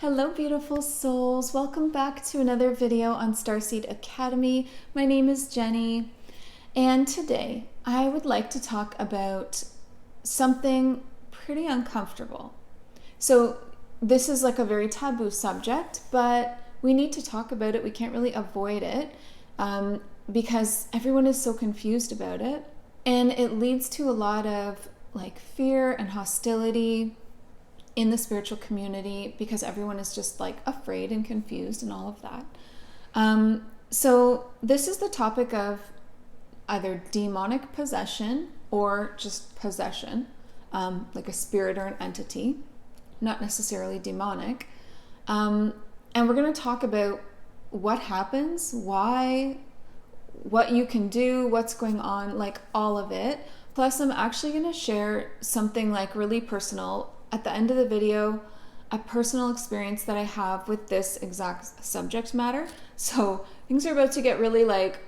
Hello beautiful souls, welcome back to another video on Starseed Academy. My name is Jenny, and today I would like to talk about something pretty uncomfortable. So this is like a very taboo subject, but we need to talk about it. We can't really avoid it because everyone is so confused about it, and it leads to a lot of like fear and hostility in the spiritual community because everyone is just like afraid and confused and all of that. So this is the topic of either demonic possession or just possession, like a spirit or an entity, not necessarily demonic. And we're going to talk about what happens, why, what you can do, what's going on, like all of it. Plus, I'm actually going to share something like really personal at the end of the video, a personal experience that I have with this exact subject matter. So things are about to get really like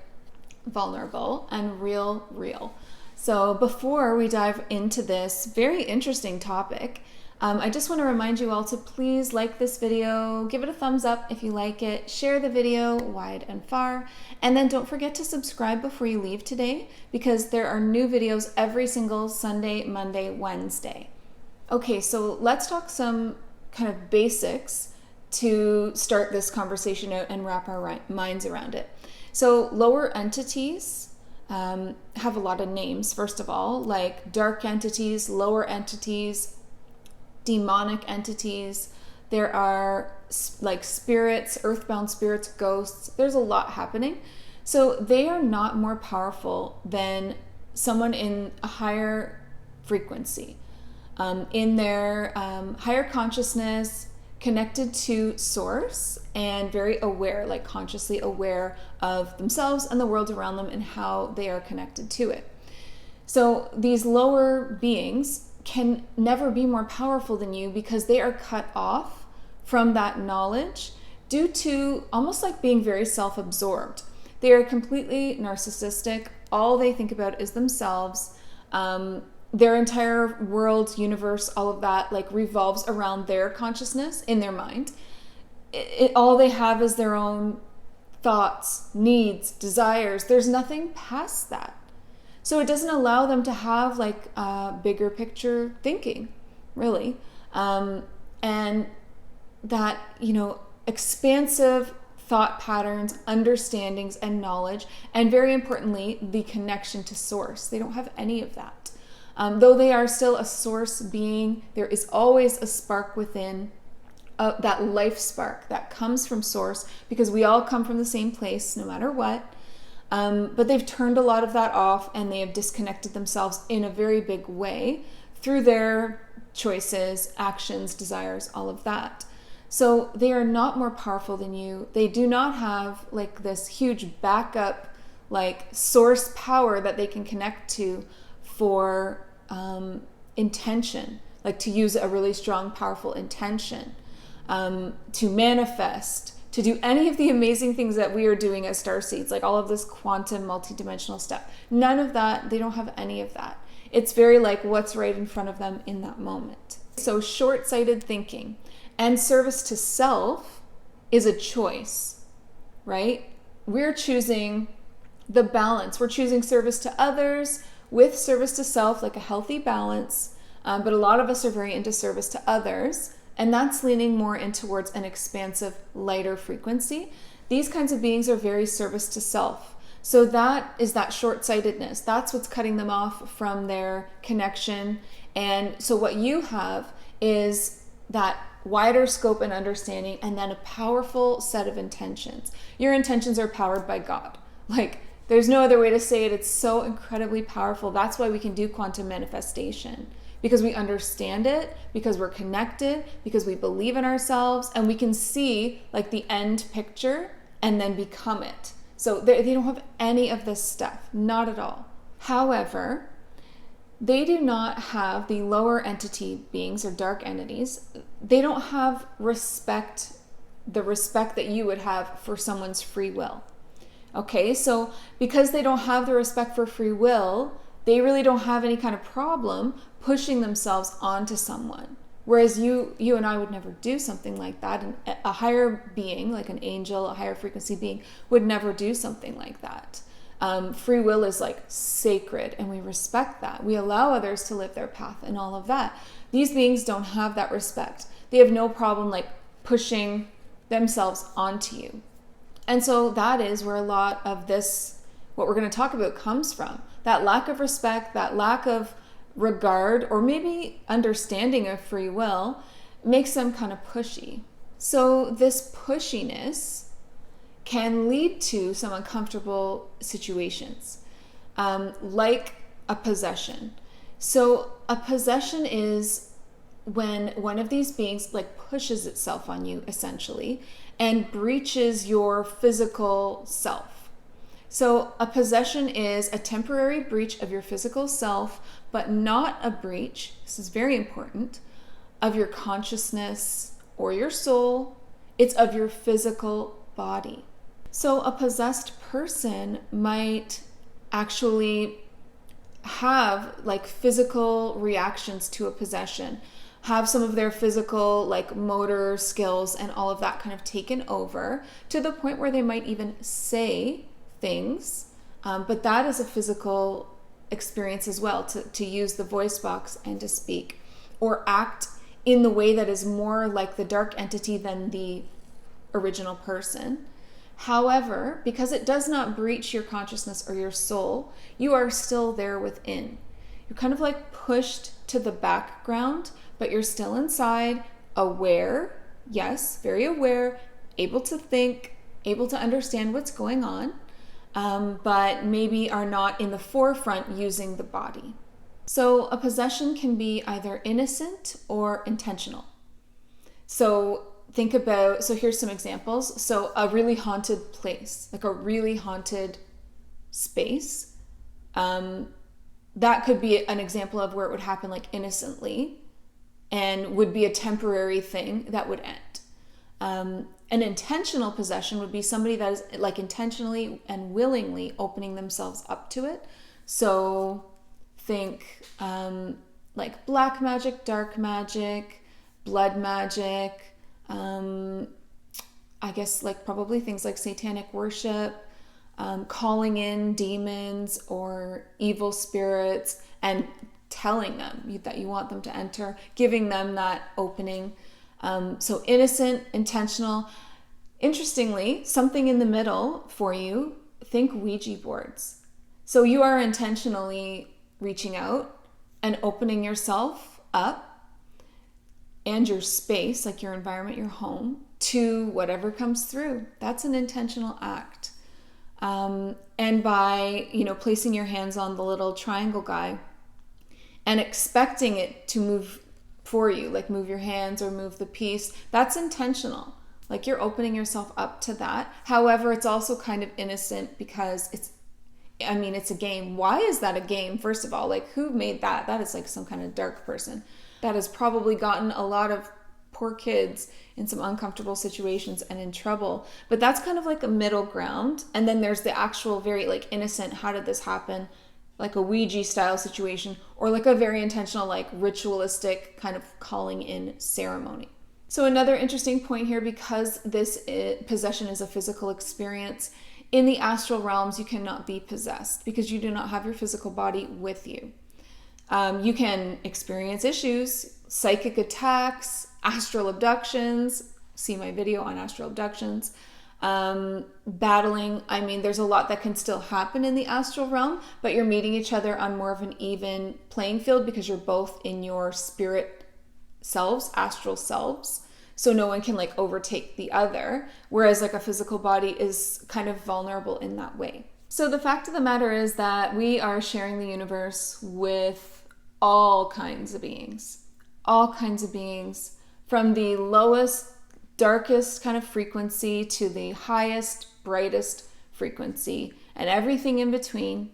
vulnerable and real. So before we dive into this very interesting topic, I just want to remind you all to please like this video, give it a thumbs up if you like it, share the video wide and far, and then don't forget to subscribe before you leave today because there are new videos every single Sunday, Monday, Wednesday. Okay, so let's talk some kind of basics to start this conversation out and wrap our minds around it. So lower entities have a lot of names, first of all, like dark entities, lower entities, demonic entities. There are like spirits, earthbound spirits, ghosts. There's a lot happening. So they are not more powerful than someone in a higher frequency. In their higher consciousness, connected to source and very aware, like consciously aware of themselves and the world around them and how they are connected to it. So these lower beings can never be more powerful than you because they are cut off from that knowledge due to almost like being very self-absorbed. They are completely narcissistic. All they think about is themselves. Their entire world, universe, all of that like revolves around their consciousness in their mind. All they have is their own thoughts, needs, desires. There's nothing past that. So it doesn't allow them to have like bigger picture thinking, really. And that, expansive thought patterns, understandings, and knowledge, and very importantly, the connection to source. They don't have any of that. Though they are still a source being, there is always a spark within, that life spark that comes from source, because we all come from the same place no matter what. But they've turned a lot of that off and they have disconnected themselves in a very big way through their choices, actions, desires, all of that. So they are not more powerful than you. They do not have like this huge backup, like source power that they can connect to for intention, like to use a really strong, powerful intention, to manifest, to do any of the amazing things that we are doing as starseeds, like all of this quantum multidimensional stuff. None of that, they don't have any of that. It's very like what's right in front of them in that moment. So short-sighted thinking and service to self is a choice, right? We're choosing the balance. We're choosing service to others with service to self, like a healthy balance. But a lot of us are very into service to others, and that's leaning more in towards an expansive, lighter frequency. These kinds of beings are very service to self. So that is that short-sightedness. That's what's cutting them off from their connection. And so what you have is that wider scope and understanding, and then a powerful set of intentions. Your intentions are powered by God. Like, there's no other way to say it. It's so incredibly powerful. That's why we can do quantum manifestation, because we understand it, because we're connected, because we believe in ourselves, and we can see like the end picture and then become it. So they don't have any of this stuff, not at all. However, they do not have, the lower entity beings or dark entities, they don't have respect, the respect that you would have for someone's free will. Okay, so because they don't have the respect for free will, they really don't have any kind of problem pushing themselves onto someone. Whereas you and I would never do something like that. And a higher being, like an angel, a higher frequency being, would never do something like that. Free will is like sacred, and we respect that. We allow others to live their path and all of that. These beings don't have that respect. They have no problem like pushing themselves onto you. And so that is where a lot of this, what we're going to talk about, comes from. That lack of respect, that lack of regard, or maybe understanding of free will, makes them kind of pushy. So this pushiness can lead to some uncomfortable situations, like a possession. So a possession is when one of these beings like pushes itself on you, essentially, and breaches your physical self. So a possession is a temporary breach of your physical self, but not a breach, this is very important, of your consciousness or your soul. It's of your physical body. So a possessed person might actually have like physical reactions to a possession, have some of their physical like motor skills and all of that kind of taken over, to the point where they might even say things, but that is a physical experience as well, to use the voice box and to speak, or act in the way that is more like the dark entity than the original person. However, because it does not breach your consciousness or your soul, you are still there within. You're kind of like pushed to the background, but you're still inside, aware, yes, very aware, able to think, able to understand what's going on, but maybe are not in the forefront using the body. So a possession can be either innocent or intentional. So here's some examples. So a really haunted place, like a really haunted space, that could be an example of where it would happen like innocently and would be a temporary thing that would end. An intentional possession would be somebody that is like intentionally and willingly opening themselves up to it. So think like black magic, dark magic, blood magic, I guess like probably things like satanic worship, calling in demons or evil spirits and telling them that you want them to enter, giving them that opening. So innocent, intentional. Interestingly, something in the middle for you, think Ouija boards. So you are intentionally reaching out and opening yourself up and your space, like your environment, your home, to whatever comes through. That's an intentional act. And by, placing your hands on the little triangle guy and expecting it to move for you, like move your hands or move the piece, that's intentional. Like you're opening yourself up to that. However, it's also kind of innocent because it's a game. Why is that a game? First of all, like who made that? That is like some kind of dark person that has probably gotten a lot of poor kids in some uncomfortable situations and in trouble. But that's kind of like a middle ground. And then there's the actual very like innocent, how did this happen? Like a Ouija style situation, or like a very intentional, like ritualistic kind of calling in ceremony. So another interesting point here, because possession is a physical experience, in the astral realms, you cannot be possessed because you do not have your physical body with you. You can experience issues, psychic attacks, astral abductions. See my video on astral abductions. Battling. There's a lot that can still happen in the astral realm, but you're meeting each other on more of an even playing field because you're both in your spirit selves, astral selves. So no one can like overtake the other, whereas like a physical body is kind of vulnerable in that way. So the fact of the matter is that we are sharing the universe with all kinds of beings, from the lowest, darkest kind of frequency to the highest, brightest frequency, and everything in between.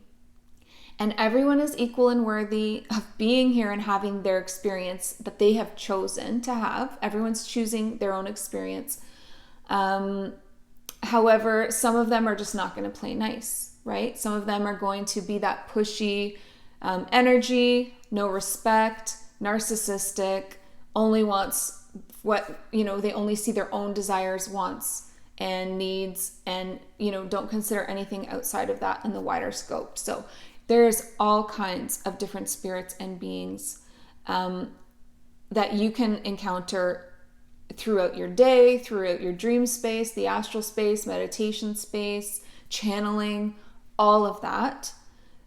And everyone is equal and worthy of being here and having their experience that they have chosen to have. Everyone's choosing their own experience. However, some of them are just not going to play nice, right? Some of them are going to be that pushy energy, no respect, narcissistic, only wants what, they only see their own desires, wants, and needs, and, don't consider anything outside of that in the wider scope. So there's all kinds of different spirits and beings that you can encounter throughout your day, throughout your dream space, the astral space, meditation space, channeling, all of that.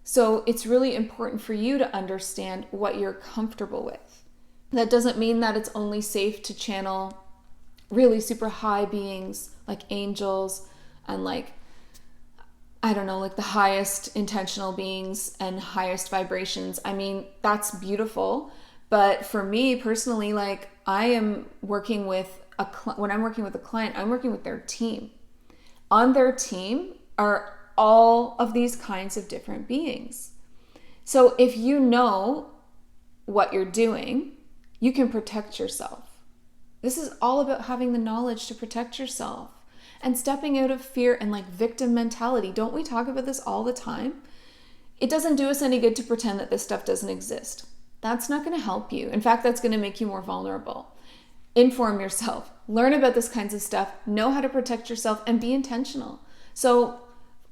So it's really important for you to understand what you're comfortable with. That doesn't mean that it's only safe to channel really super high beings like angels and like the highest intentional beings and highest vibrations. I mean, that's beautiful. But for me personally, like I am working with when I'm working with a client, I'm working with their team. On their team are all of these kinds of different beings. So if you know what you're doing, you can protect yourself. This is all about having the knowledge to protect yourself and stepping out of fear and like victim mentality. Don't we talk about this all the time? It doesn't do us any good to pretend that this stuff doesn't exist. That's not going to help you. In fact, that's going to make you more vulnerable. Inform yourself, learn about this kinds of stuff, know how to protect yourself, and be intentional. So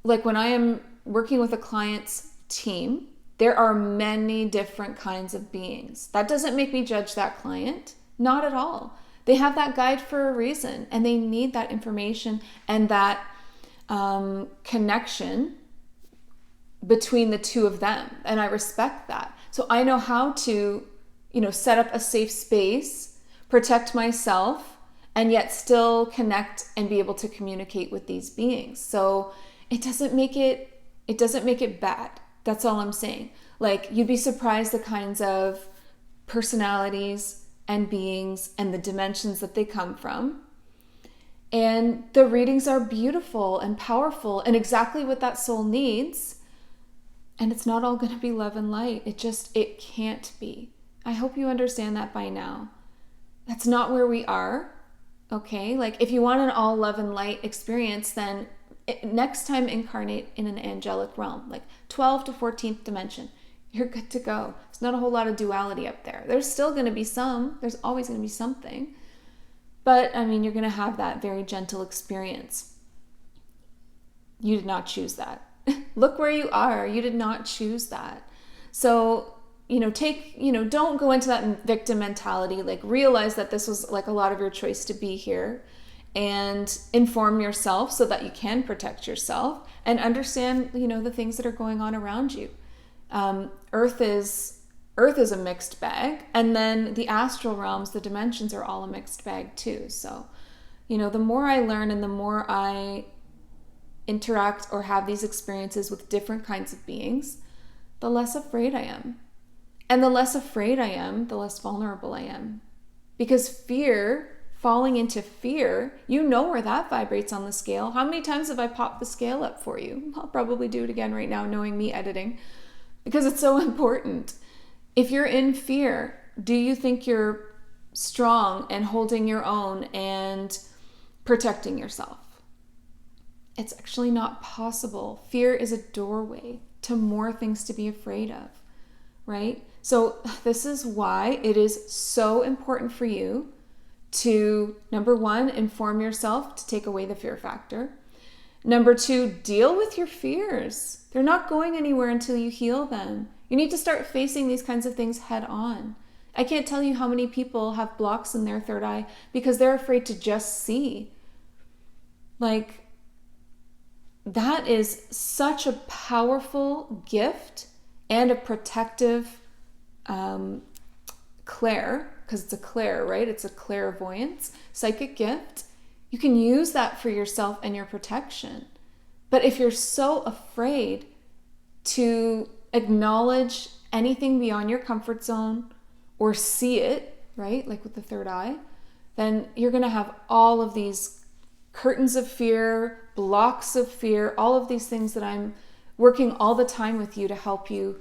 like when I am working with a client's team, there are many different kinds of beings. That doesn't make me judge that client, not at all. They have that guide for a reason, and they need that information and that connection between the two of them. And I respect that. So I know how to, set up a safe space, protect myself, and yet still connect and be able to communicate with these beings. So it doesn't make it bad. That's all I'm saying. Like, you'd be surprised the kinds of personalities and beings and the dimensions that they come from. And the readings are beautiful and powerful and exactly what that soul needs. And it's not all going to be love and light. It can't be. I hope you understand that by now. That's not where we are. Okay? Like, if you want an all love and light experience, then next time incarnate in an angelic realm, like 12th to 14th dimension. You're good to go. There's not a whole lot of duality up there. There's still going to be there's always going to be something. But, I mean, you're going to have that very gentle experience. You did not choose that. Look where you are. You did not choose that. So, don't go into that victim mentality. Like, realize that this was like a lot of your choice to be here, and inform yourself so that you can protect yourself and understand, the things that are going on around you. Earth is a mixed bag, and then the astral realms, the dimensions are all a mixed bag too. So, the more I learn and the more I interact or have these experiences with different kinds of beings, the less afraid I am. And the less afraid I am, the less vulnerable I am. Because falling into fear, where that vibrates on the scale. How many times have I popped the scale up for you? I'll probably do it again right now, knowing me editing, because it's so important. If you're in fear, do you think you're strong and holding your own and protecting yourself? It's actually not possible. Fear is a doorway to more things to be afraid of, right? So this is why it is so important for you to, number one, inform yourself to take away the fear factor. Number two, deal with your fears. They're not going anywhere until you heal them. You need to start facing these kinds of things head on. I can't tell you how many people have blocks in their third eye because they're afraid to just see. Like, that is such a powerful gift and a protective clair, because it's a clair, right? It's a clairvoyance, psychic gift. You can use that for yourself and your protection. But if you're so afraid to acknowledge anything beyond your comfort zone or see it, right, like with the third eye, then you're going to have all of these curtains of fear, blocks of fear, all of these things that I'm working all the time with you to help you.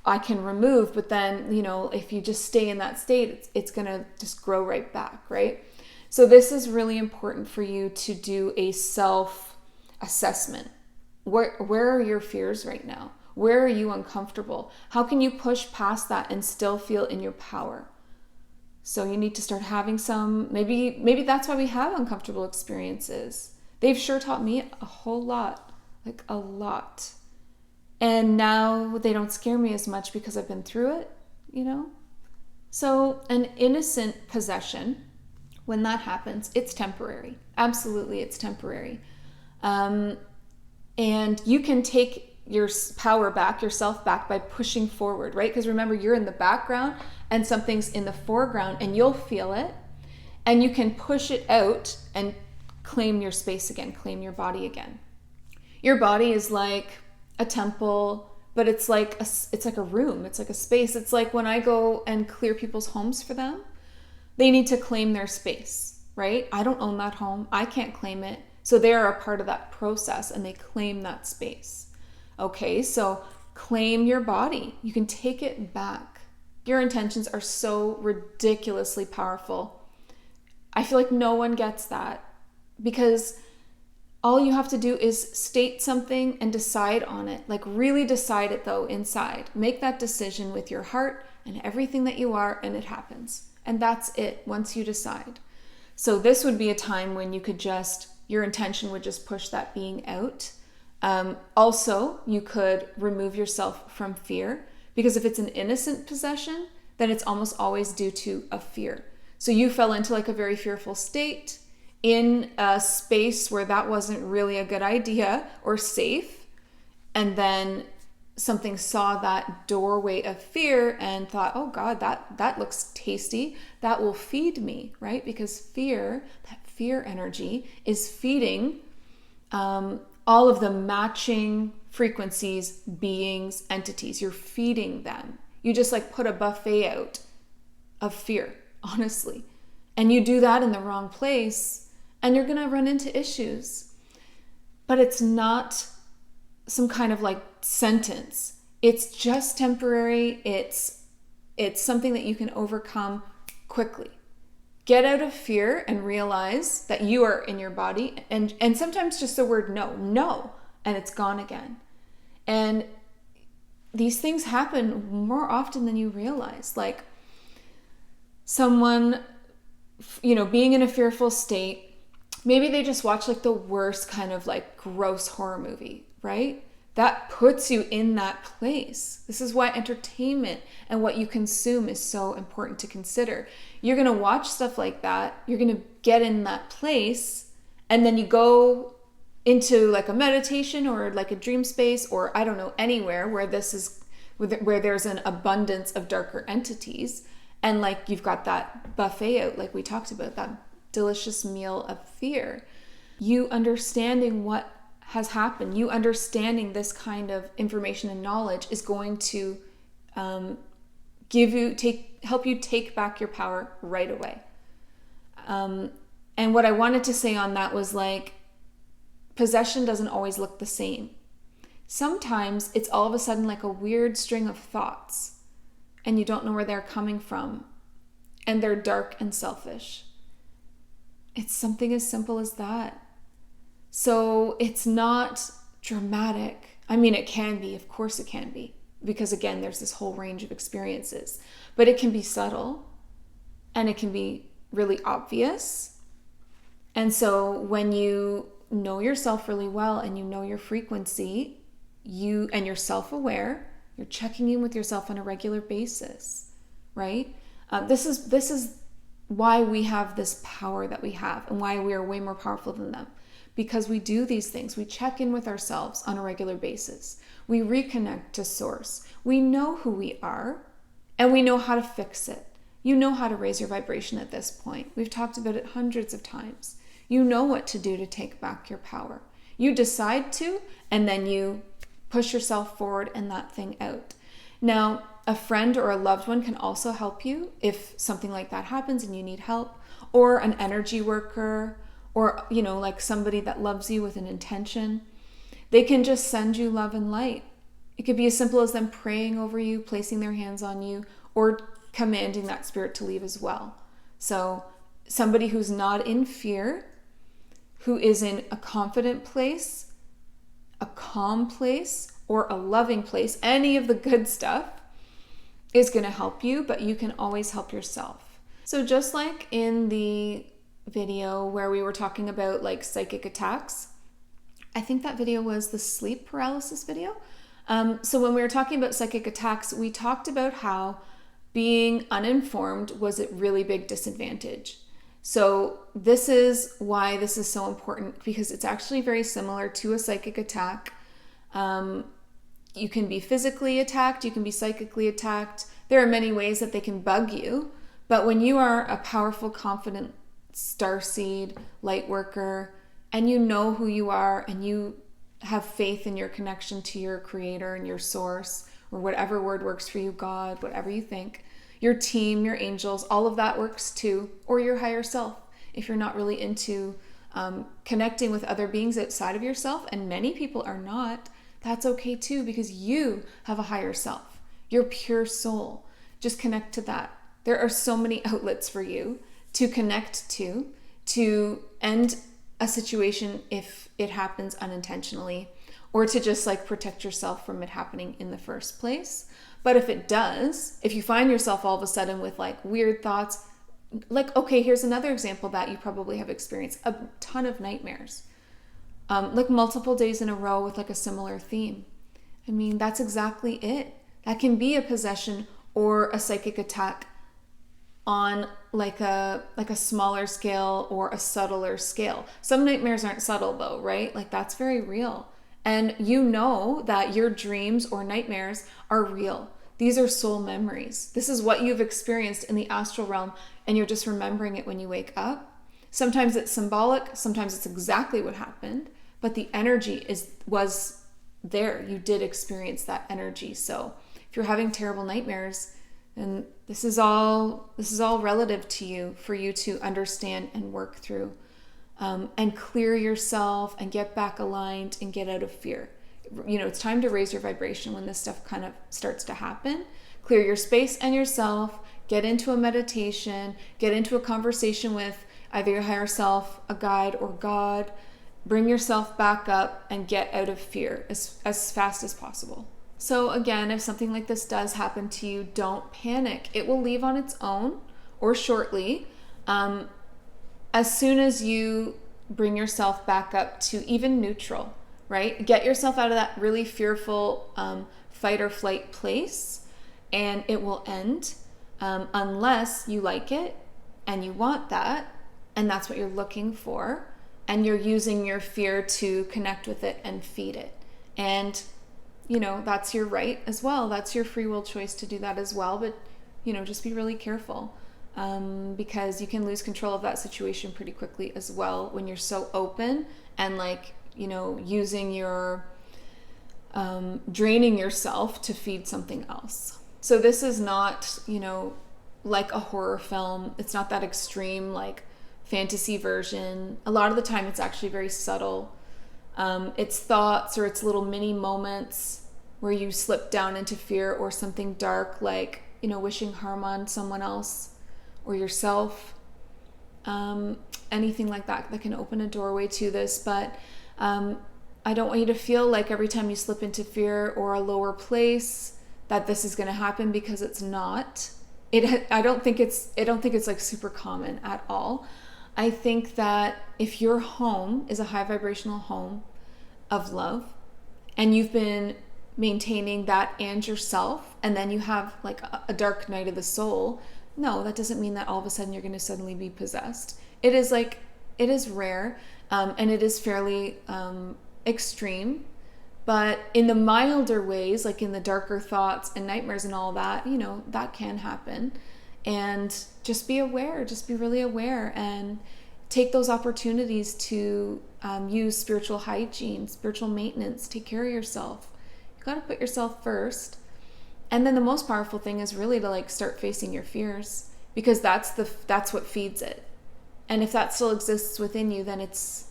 I can remove, but then, if you just stay in that state, it's going to just grow right back, right? So this is really important for you to do a self-assessment. Where are your fears right now? Where are you uncomfortable? How can you push past that and still feel in your power? So you need to start having some, maybe that's why we have uncomfortable experiences. They've sure taught me a whole lot, like a lot. And now they don't scare me as much because I've been through it, you know? So an innocent possession, when that happens, it's temporary. Absolutely, it's temporary. And you can take your power back, yourself back, by pushing forward, right? Because remember, you're in the background and something's in the foreground, and you'll feel it, and you can push it out and claim your space again, claim your body again. Your body is like a temple, but it's like a room, it's like a space. It's like when I go and clear people's homes for them, they need to claim their space, right? I don't own that home, I can't claim it. So they are a part of that process, and they claim that space. Okay, so claim your body. You can take it back. Your intentions are so ridiculously powerful. I feel like no one gets that, because all you have to do is state something and decide on it. Like really decide it though inside. Make that decision with your heart and everything that you are, and it happens. And that's it once you decide. So this would be a time when you could your intention would just push that being out. Also, you could remove yourself from fear, because if it's an innocent possession, then it's almost always due to a fear. So you fell into like a very fearful state in a space where that wasn't really a good idea or safe. And then something saw that doorway of fear and thought, oh God, that looks tasty. That will feed me, right? Because fear, that fear energy is feeding all of the matching frequencies, beings, entities. You're feeding them. You just like put a buffet out of fear, honestly. And you do that in the wrong place, and you're going to run into issues. But it's not some kind of like sentence. It's just temporary. It's something that you can overcome quickly. Get out of fear and realize that you are in your body, and sometimes just the word no, and it's gone again. And these things happen more often than you realize. Like someone, being in a fearful state, maybe they just watch like the worst kind of like gross horror movie, right? That puts you in that place. This is why entertainment and what you consume is so important to consider. You're going to watch stuff like that. You're going to get in that place, and then you go into like a meditation or like a dream space, or I don't know, anywhere where where there's an abundance of darker entities, and like you've got that buffet out, like we talked about, that delicious meal of fear. You understanding what has happened, you understanding this kind of information and knowledge is going to help you take back your power right away. And what I wanted to say on that was like, possession doesn't always look the same. Sometimes it's all of a sudden like a weird string of thoughts, and you don't know where they're coming from, and they're dark and selfish. It's something as simple as that. So it's not dramatic. I mean, it can be, of course it can be, because again, there's this whole range of experiences, but it can be subtle, and it can be really obvious. And so when you know yourself really well, and you know your frequency, and you're self-aware, you're checking in with yourself on a regular basis, right? This is why we have this power that we have, and why we are way more powerful than them. Because we do these things. We check in with ourselves on a regular basis. We reconnect to source. We know who we are, and we know how to fix it. You know how to raise your vibration at this point. We've talked about it hundreds of times. You know what to do to take back your power. You decide to, and then you push yourself forward and that thing out. Now, a friend or a loved one can also help you if something like that happens and you need help, or an energy worker, or, like somebody that loves you with an intention. They can just send you love and light. It could be as simple as them praying over you, placing their hands on you, or commanding that spirit to leave as well. So somebody who's not in fear, who is in a confident place, a calm place, or a loving place, any of the good stuff is going to help you, but you can always help yourself. So So just like in the video where we were talking about like psychic attacks, I think that video was the sleep paralysis video. So when we were talking about psychic attacks, we talked about how being uninformed was a really big disadvantage. So this is why this is so important, because it's actually very similar to a psychic attack. You can be physically attacked, you can be psychically attacked. There are many ways that they can bug you, but when you are a powerful, confident starseed lightworker, and you know who you are, and you have faith in your connection to your creator and your source, or whatever word works for you, God, whatever you think, your team, your angels, all of that works too, or your higher self. If you're not really into connecting with other beings outside of yourself, and many people are not, that's okay too, because you have a higher self, your pure soul. Just connect to that. There are so many outlets for you to connect to end a situation if it happens unintentionally, or to just like protect yourself from it happening in the first place. But if it does, if you find yourself all of a sudden with like weird thoughts, like, okay, here's another example that you probably have experienced: a ton of nightmares, like multiple days in a row with like a similar theme. I mean, that's exactly it. That can be a possession or a psychic attack on like a smaller scale or a subtler scale. Some nightmares aren't subtle though, right? Like that's very real. And you know that your dreams or nightmares are real. These are soul memories. This is what you've experienced in the astral realm, and you're just remembering it when you wake up. Sometimes it's symbolic, sometimes it's exactly what happened, but the energy was there. You did experience that energy. So if you're having terrible nightmares, and this is all relative to you, for you to understand and work through, and clear yourself and get back aligned and get out of fear. You know, it's time to raise your vibration when this stuff kind of starts to happen. Clear your space and yourself, get into a meditation, get into a conversation with either your higher self, a guide, or God. Bring yourself back up and get out of fear as fast as possible. So again, if something like this does happen to you, don't panic. It will leave on its own or shortly. As soon as you bring yourself back up to even neutral, right? Get yourself out of that really fearful fight or flight place, and it will end unless you like it and you want that, and that's what you're looking for, and you're using your fear to connect with it and feed it. And you know, that's your right as well. That's your free will choice to do that as well. But, you know, just be really careful, because you can lose control of that situation pretty quickly as well when you're so open and like, you know, using your, draining yourself to feed something else. So this is not, you know, like a horror film. It's not that extreme, like fantasy version. A lot of the time it's actually very subtle. It's thoughts or it's little mini moments where you slip down into fear or something dark, like, you know, wishing harm on someone else or yourself. Anything like that can open a doorway to this. But I don't want you to feel like every time you slip into fear or a lower place that this is going to happen, because it's not. I don't think it's like super common at all. I think that if your home is a high vibrational home of love, and you've been maintaining that and yourself, and then you have like a dark night of the soul, no, that doesn't mean that all of a sudden you're going to suddenly be possessed. It is rare, and it is fairly extreme, but in the milder ways, like in the darker thoughts and nightmares and all that, you know, that can happen. And just be aware, just be really aware, and take those opportunities to use spiritual hygiene, spiritual maintenance, take care of yourself. You got to put yourself first. And then the most powerful thing is really to like start facing your fears, because that's what feeds it. And if that still exists within you, then it's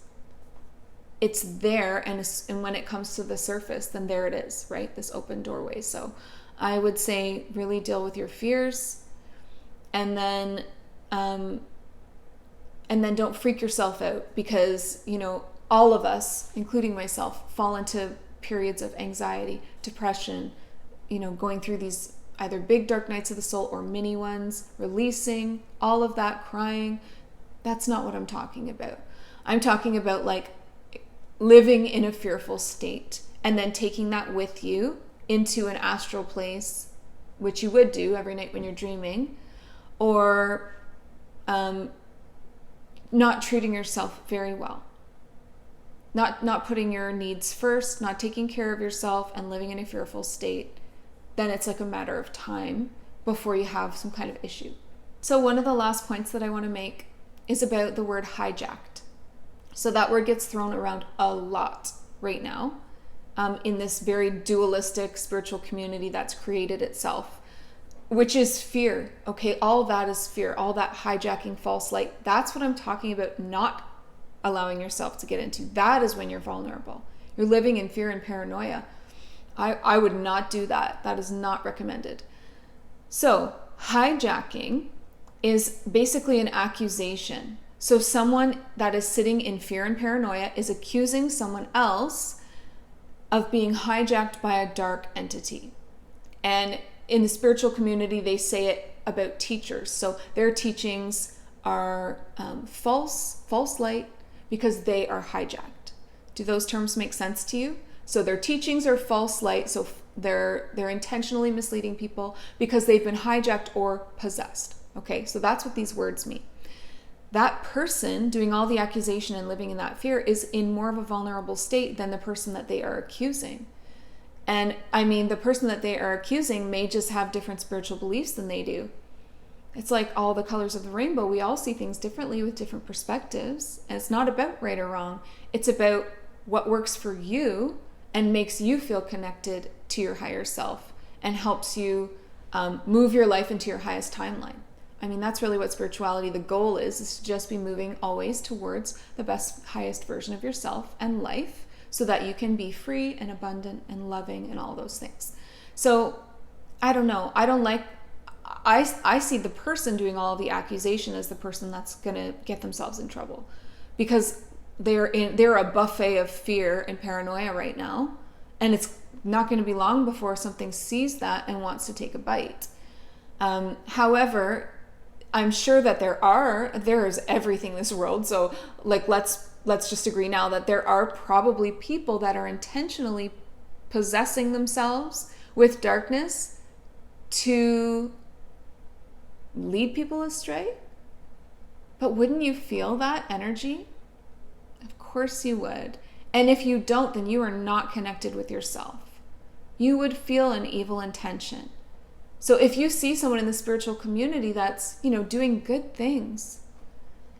there, and when it comes to the surface, then there it is, right? This open doorway. So I would say really deal with your fears. And then don't freak yourself out, because, you know, all of us, including myself, fall into periods of anxiety, depression, you know, going through these either big dark nights of the soul or mini ones, releasing all of that, crying. That's not what I'm talking about. I'm talking about like living in a fearful state and then taking that with you into an astral place, which you would do every night when you're dreaming, or not treating yourself very well. Not putting your needs first, not taking care of yourself, and living in a fearful state. Then it's like a matter of time before you have some kind of issue. So one of the last points that I want to make is about the word hijacked. So that word gets thrown around a lot right now in this very dualistic spiritual community that's created itself, which is fear. Okay, all that is fear, all that hijacking, false light. That's what I'm talking about, not allowing yourself to get into. That is when you're vulnerable. You're living in fear and paranoia. I would not do that. That is not recommended. So hijacking is basically an accusation. So someone that is sitting in fear and paranoia is accusing someone else of being hijacked by a dark entity. And in the spiritual community, they say it about teachers. So their teachings are false light because they are hijacked. Do those terms make sense to you? So their teachings are false light, so they're intentionally misleading people because they've been hijacked or possessed. Okay, so that's what these words mean. That person doing all the accusation and living in that fear is in more of a vulnerable state than the person that they are accusing. And I mean, the person that they are accusing may just have different spiritual beliefs than they do. It's like all the colors of the rainbow. We all see things differently with different perspectives. And it's not about right or wrong. It's about what works for you and makes you feel connected to your higher self and helps you move your life into your highest timeline. I mean, that's really what spirituality, the goal is to just be moving always towards the best, highest version of yourself and life so that you can be free and abundant and loving and all those things. So I don't know. I see the person doing all the accusation as the person that's going to get themselves in trouble because they're a buffet of fear and paranoia right now. And it's not going to be long before something sees that and wants to take a bite. However, I'm sure that there is everything in this world. So like, let's just agree now that there are probably people that are intentionally possessing themselves with darkness to lead people astray. But wouldn't you feel that energy? Of course you would. And if you don't, then you are not connected with yourself. You would feel an evil intention. So if you see someone in the spiritual community that's, doing good things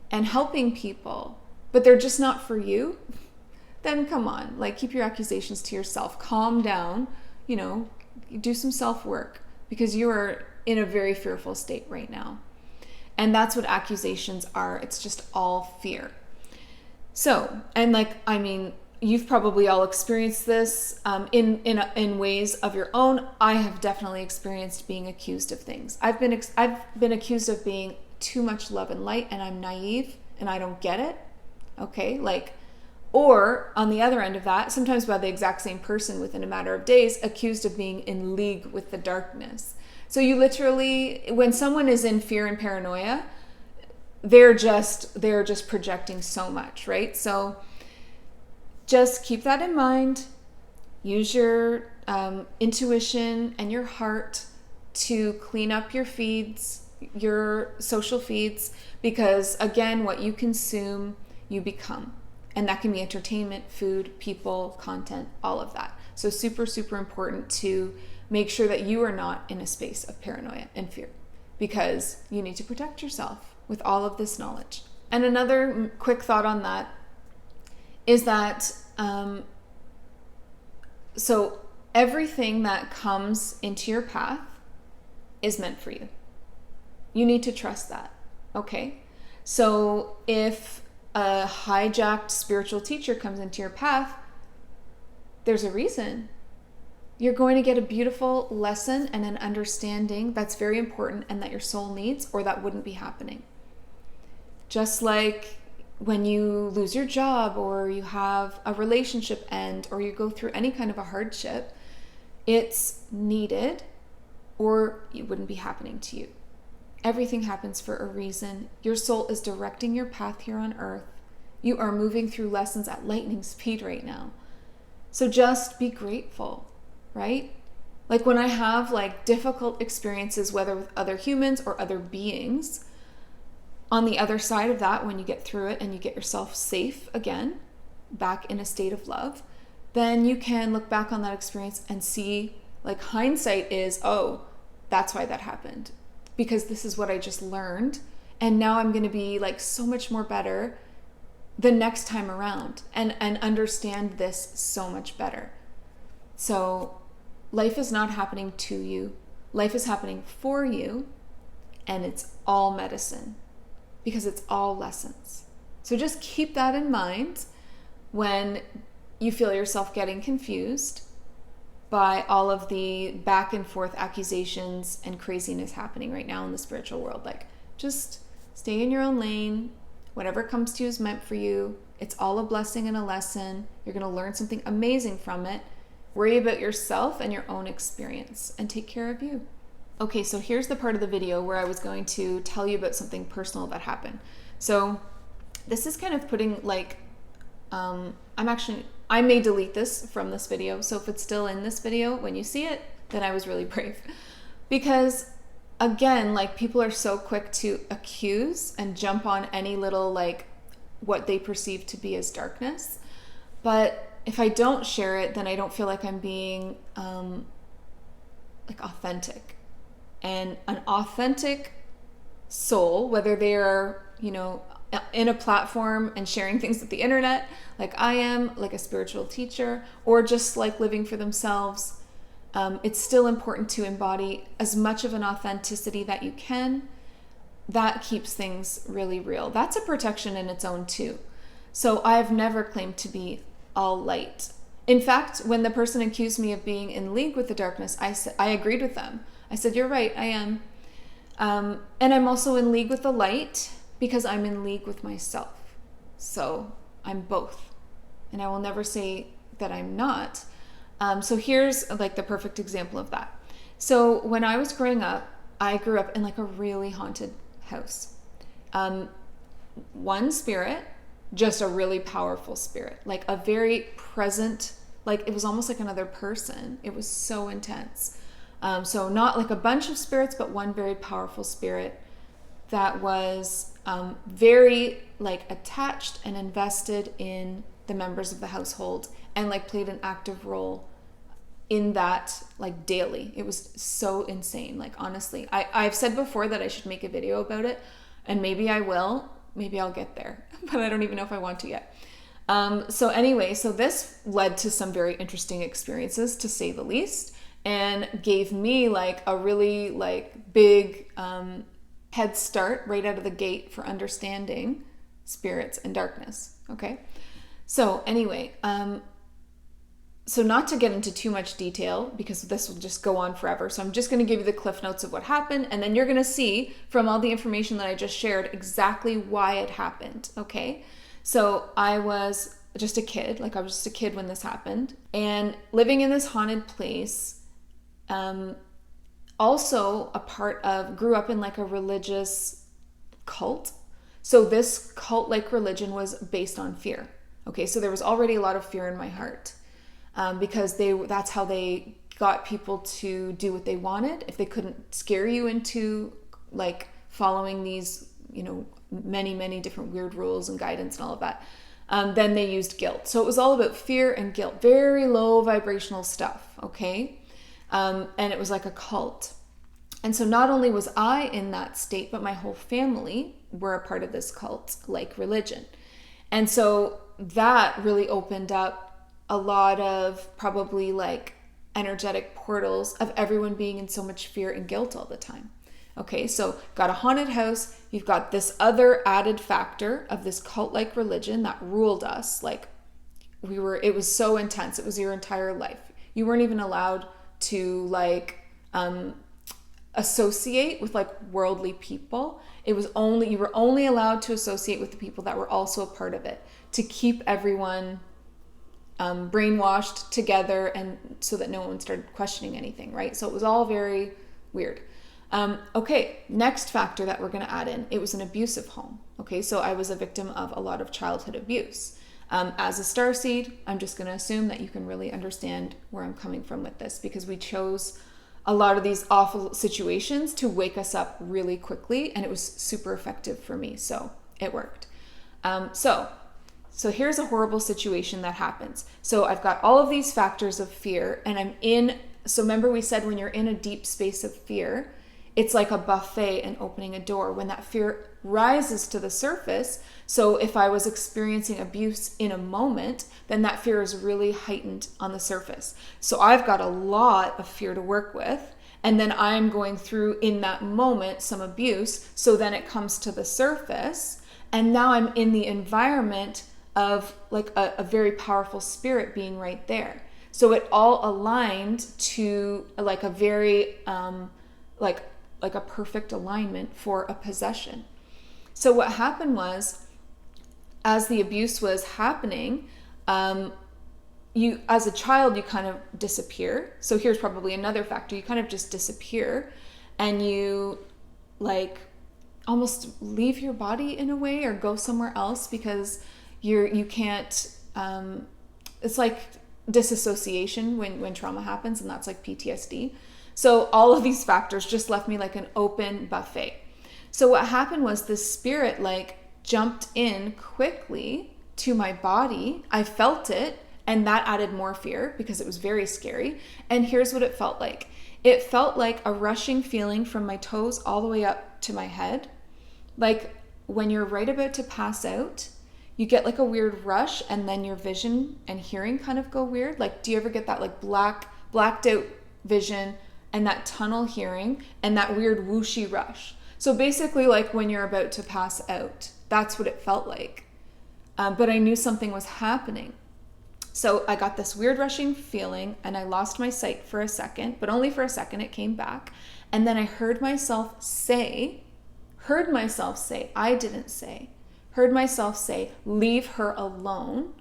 and helping people, but they're just not for you, then come on, like keep your accusations to yourself. Calm down, do some self-work because you are in a very fearful state right now. And that's what accusations are. It's just all fear. So, and you've probably all experienced this in ways of your own. I have definitely experienced being accused of things. I've been accused of being too much love and light, and I'm naive and I don't get it. Okay, or on the other end of that, sometimes by the exact same person within a matter of days, accused of being in league with the darkness. So you literally, when someone is in fear and paranoia, they're just projecting so much, right? So just keep that in mind. Use your intuition and your heart to clean up your feeds, your social feeds, because again, what you consume, you become. And that can be entertainment, food, people, content, all of that. So super, super important to make sure that you are not in a space of paranoia and fear because you need to protect yourself with all of this knowledge. And another quick thought on that is that so everything that comes into your path is meant for you. You need to trust that, okay? So if a hijacked spiritual teacher comes into your path, there's a reason. You're going to get a beautiful lesson and an understanding that's very important and that your soul needs, or that wouldn't be happening. Just like when you lose your job or you have a relationship end or you go through any kind of a hardship, it's needed or it wouldn't be happening to you. Everything happens for a reason. Your soul is directing your path here on earth. You are moving through lessons at lightning speed right now. So just be grateful, right? Like when I have like difficult experiences, whether with other humans or other beings, on the other side of that, when you get through it and you get yourself safe again, back in a state of love, then you can look back on that experience and see, like, hindsight is, oh, that's why that happened. Because this is what I just learned. And now I'm going to be like so much more better the next time around and understand this so much better. So life is not happening to you. Life is happening for you. And it's all medicine because it's all lessons. So just keep that in mind when you feel yourself getting confused by all of the back and forth accusations and craziness happening right now in the spiritual world. Like, just stay in your own lane. Whatever comes to you is meant for you. It's all a blessing and a lesson. You're going to learn something amazing from it. Worry about yourself and your own experience and take care of you. Okay, so here's the part of the video where I was going to tell you about something personal that happened. So this is kind of putting like, I may delete this from this video. So if it's still in this video when you see it, then I was really brave. Because again, like, people are so quick to accuse and jump on any little, like, what they perceive to be as darkness. But if I don't share it, then I don't feel like I'm being like authentic. And an authentic soul, whether they are, you know, in a platform and sharing things with the internet, like I am, like a spiritual teacher, or just like living for themselves, it's still important to embody as much of an authenticity that you can. That keeps things really real. That's a protection in its own too. So I've never claimed to be all light. In fact, when the person accused me of being in league with the darkness, I agreed with them. I said, you're right, I am. And I'm also in league with the light because I'm in league with myself. So I'm both. And I will never say that I'm not. So here's like the perfect example of that. So when I was growing up, I grew up in like a really haunted house. One spirit, just a really powerful spirit, like a very present, like it was almost like another person. It was so intense. So not like a bunch of spirits, but one very powerful spirit that was very like attached and invested in the members of the household and like played an active role in that like daily. It was so insane. Like, honestly, I've said before that I should make a video about it, and maybe I will. Maybe I'll get there, but I don't even know if I want to yet. So anyway, so this led to some very interesting experiences, to say the least, and gave me like a really like big head start right out of the gate for understanding spirits and darkness. Okay. So anyway, so not to get into too much detail because this will just go on forever. So I'm just going to give you the cliff notes of what happened. And then you're going to see from all the information that I just shared exactly why it happened. Okay. So I was just a kid. Like, I was just a kid when this happened, and living in this haunted place. Also grew up in like a religious cult. So this cult-like religion was based on fear. Okay. So there was already a lot of fear in my heart. Because that's how they got people to do what they wanted. If they couldn't scare you into like following these, you know, many, many different weird rules and guidance and all of that, then they used guilt. So it was all about fear and guilt, very low vibrational stuff. Okay. And it was like a cult. And so not only was I in that state, but my whole family were a part of this cult-like religion. And so that really opened up a lot of probably like energetic portals of everyone being in so much fear and guilt all the time. Okay, so got a haunted house. You've got this other added factor of this cult-like religion that ruled us. Like, it was so intense. It was your entire life. You weren't even allowed to like associate with like worldly people. You were only allowed to associate with the people that were also a part of it, to keep everyone brainwashed together, and so that no one started questioning anything, right? So it was all very, weird. Okay, next factor that we're going to add in, it was an abusive home. Okay, so I was a victim of a lot of childhood abuse. As a starseed, I'm just going to assume that you can really understand where I'm coming from with this, because we chose a lot of these awful situations to wake us up really quickly, and it was super effective for me, so it worked. So here's a horrible situation that happens. So I've got all of these factors of fear, and so remember we said when you're in a deep space of fear, it's like a buffet and opening a door. When that fear rises to the surface, so if I was experiencing abuse in a moment, then that fear is really heightened on the surface. So I've got a lot of fear to work with, and then I'm going through in that moment some abuse, so then it comes to the surface, and now I'm in the environment of like a very powerful spirit being right there. So it all aligned to like a very like a perfect alignment for a possession. So what happened was, as the abuse was happening, you as a child, you kind of disappear. So here's probably another factor. You kind of just disappear, and you like almost leave your body in a way, or go somewhere else, because you can't, it's like disassociation when trauma happens, and that's like PTSD. So all of these factors just left me like an open buffet. So what happened was this spirit like jumped in quickly to my body. I felt it, and that added more fear because it was very scary. And here's what it felt like. It felt like a rushing feeling from my toes all the way up to my head. Like when you're right about to pass out, you get like a weird rush, and then your vision and hearing kind of go weird. Like, do you ever get that like blacked out vision and that tunnel hearing and that weird whooshy rush? So basically like when you're about to pass out, that's what it felt like. But I knew something was happening. So I got this weird rushing feeling, and I lost my sight for a second, but only for a second. It came back. And then I heard myself say, I didn't say, heard myself say, leave her alone.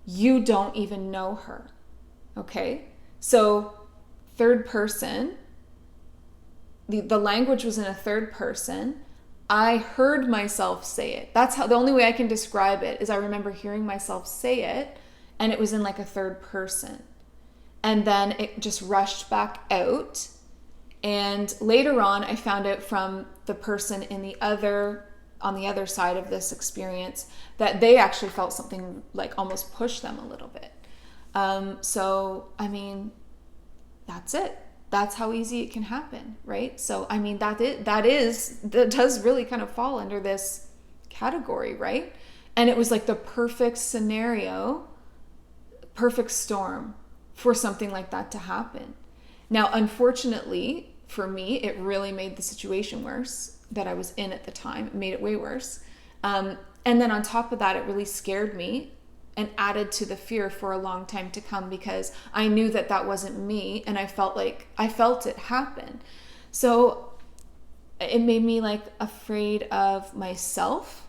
You don't even know her. Okay? So third person, the language was in a third person. I heard myself say it. That's how, the only way I can describe it is I remember hearing myself say it, and it was in like a third person. And then it just rushed back out. And later on, I found out from the person on the other side of this experience that they actually felt something like almost push them a little bit. So, I mean, that's it. That's how easy it can happen, right? So, I mean, that does really kind of fall under this category, right? And it was like the perfect scenario, perfect storm for something like that to happen. Now, unfortunately for me, it really made the situation worse that I was in at the time. It made it way worse. And then on top of that, it really scared me and added to the fear for a long time to come, because I knew that that wasn't me, and I felt it happen. So it made me like afraid of myself,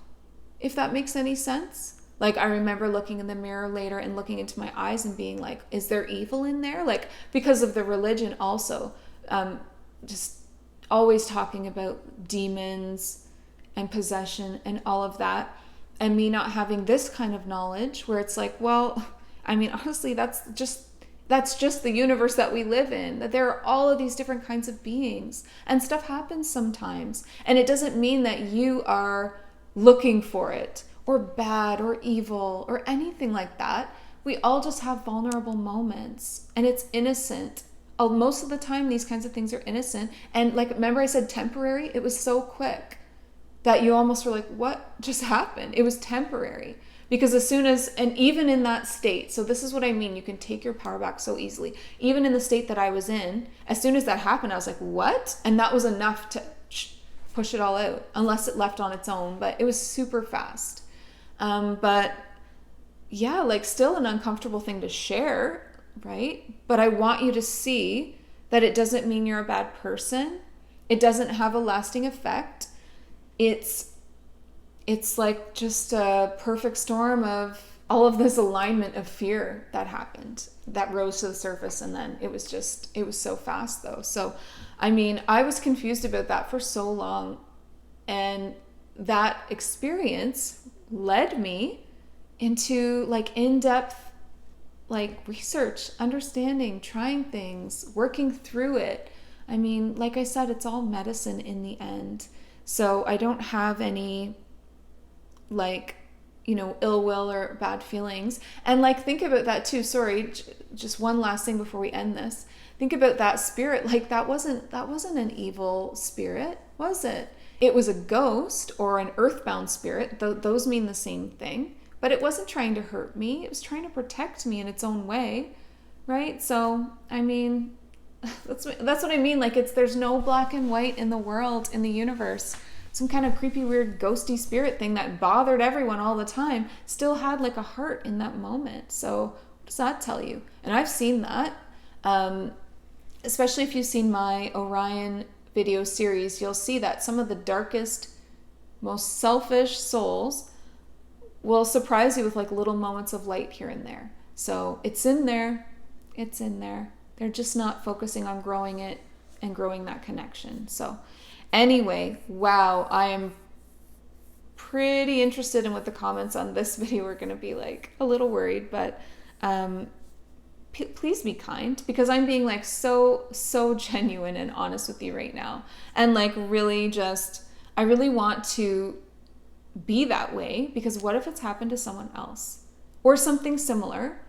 if that makes any sense. Like I remember looking in the mirror later and looking into my eyes and being like, is there evil in there? Like, because of the religion also, just always talking about demons and possession and all of that. And me not having this kind of knowledge where it's like, well, I mean, honestly, that's just the universe that we live in, that there are all of these different kinds of beings, and stuff happens sometimes. And it doesn't mean that you are looking for it or bad or evil or anything like that. We all just have vulnerable moments, and it's innocent. Most of the time, these kinds of things are innocent. And like, remember I said temporary? It was so quick that you almost were like, what just happened? It was temporary. Because as soon as, and even in that state, so this is what I mean, you can take your power back so easily. Even in the state that I was in, as soon as that happened, I was like, what? And that was enough to push it all out, unless it left on its own. But it was super fast. But yeah, like still an uncomfortable thing to share, right? But I want you to see that it doesn't mean you're a bad person. It doesn't have a lasting effect. It's like just a perfect storm of all of this alignment of fear that happened, that rose to the surface. And then it was so fast though. So I mean, I was confused about that for so long. And that experience led me into like in-depth like research, understanding, trying things, working through it. I mean, like I said, it's all medicine in the end. So I don't have any like, ill will or bad feelings. And like, think about that too. Sorry, just one last thing before we end this. Think about that spirit. Like that wasn't an evil spirit, was it? It was a ghost or an earthbound spirit. Those mean the same thing. But it wasn't trying to hurt me. It was trying to protect me in its own way, right? So, I mean, that's what I mean. Like there's no black and white in the world, in the universe. Some kind of creepy, weird, ghosty spirit thing that bothered everyone all the time still had like a heart in that moment. So what does that tell you? And I've seen that, especially if you've seen my Orion video series, you'll see that some of the darkest, most selfish souls will surprise you with like little moments of light here and there. So it's in there. It's in there. They're just not focusing on growing it and growing that connection. So anyway, wow, I am pretty interested in what the comments on this video are going to be like. A little worried, but please be kind, because I'm being like so genuine and honest with you right now. And like really I really want to be that way, because what if it's happened to someone else or something similar,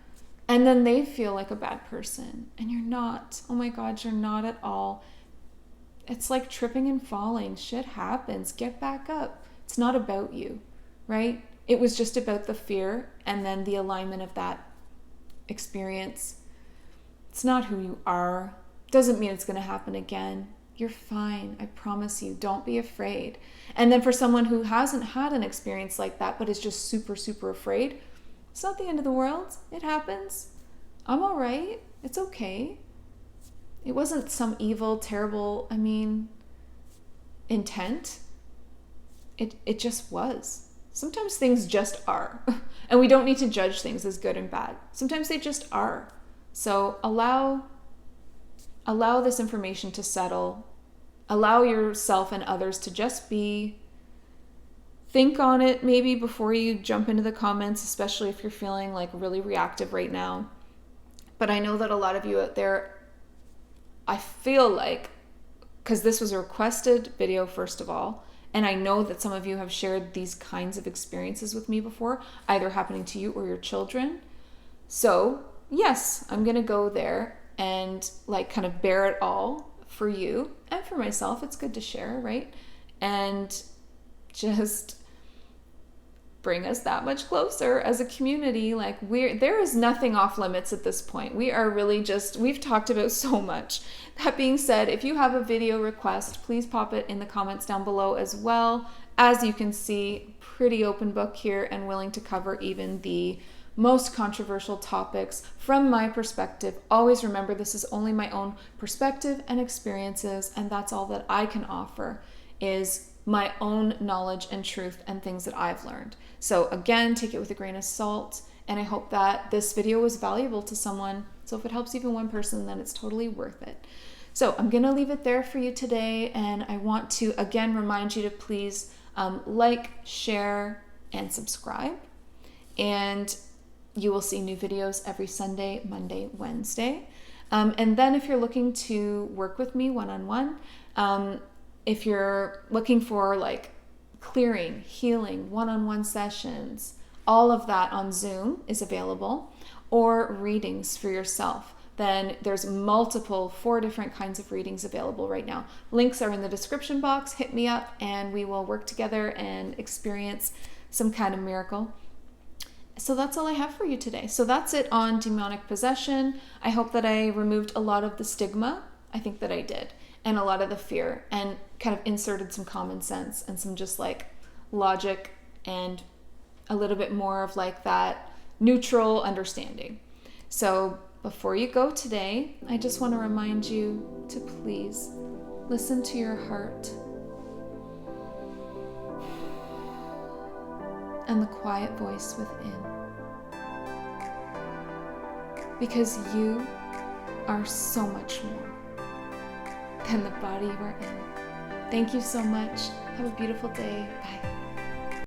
and then they feel like a bad person and you're not. Oh my God, you're not at all. It's like tripping and falling. Shit happens. Get back up. It's not about you, right? It was just about the fear and then the alignment of that experience. It's not who you are. Doesn't mean it's going to happen again. You're fine. I promise you. Don't be afraid. And then for someone who hasn't had an experience like that, but is just super, super afraid, it's not the end of the world. It happens. I'm all right. It's okay. It wasn't some evil, terrible, intent. It just was. Sometimes things just are. And we don't need to judge things as good and bad. Sometimes they just are. So allow this information to settle. Allow yourself and others to just be. Think on it maybe before you jump into the comments, especially if you're feeling like really reactive right now. But I know that a lot of you out there, I feel like, because this was a requested video first of all, and I know that some of you have shared these kinds of experiences with me before, either happening to you or your children. So yes, I'm going to go there and like kind of bear it all for you and for myself. It's good to share, right? And just bring us that much closer as a community. Like there is nothing off limits at this point. We are really we've talked about so much. That being said, if you have a video request, please pop it in the comments down below as well. As you can see, pretty open book here and willing to cover even the most controversial topics from my perspective. Always remember, this is only my own perspective and experiences, and that's all that I can offer is my own knowledge and truth and things that I've learned. So again, take it with a grain of salt, and I hope that this video was valuable to someone. So if it helps even one person, then it's totally worth it. So I'm gonna leave it there for you today, and I want to again remind you to please like, share, and subscribe. And you will see new videos every Sunday, Monday, Wednesday. And then if you're looking to work with me one-on-one, if you're looking for like clearing, healing, one-on-one sessions, all of that on Zoom is available, or readings for yourself, then there's 4 different kinds of readings available right now. Links are in the description box. Hit me up and we will work together and experience some kind of miracle. So that's all I have for you today. So that's it on demonic possession. I hope that I removed a lot of the stigma. I think that I did. And a lot of the fear, and kind of inserted some common sense and some just like logic and a little bit more of like that neutral understanding. So before you go today, I just want to remind you to please listen to your heart and the quiet voice within. Because you are so much more than the body you are in. Thank you so much. Have a beautiful day. Bye.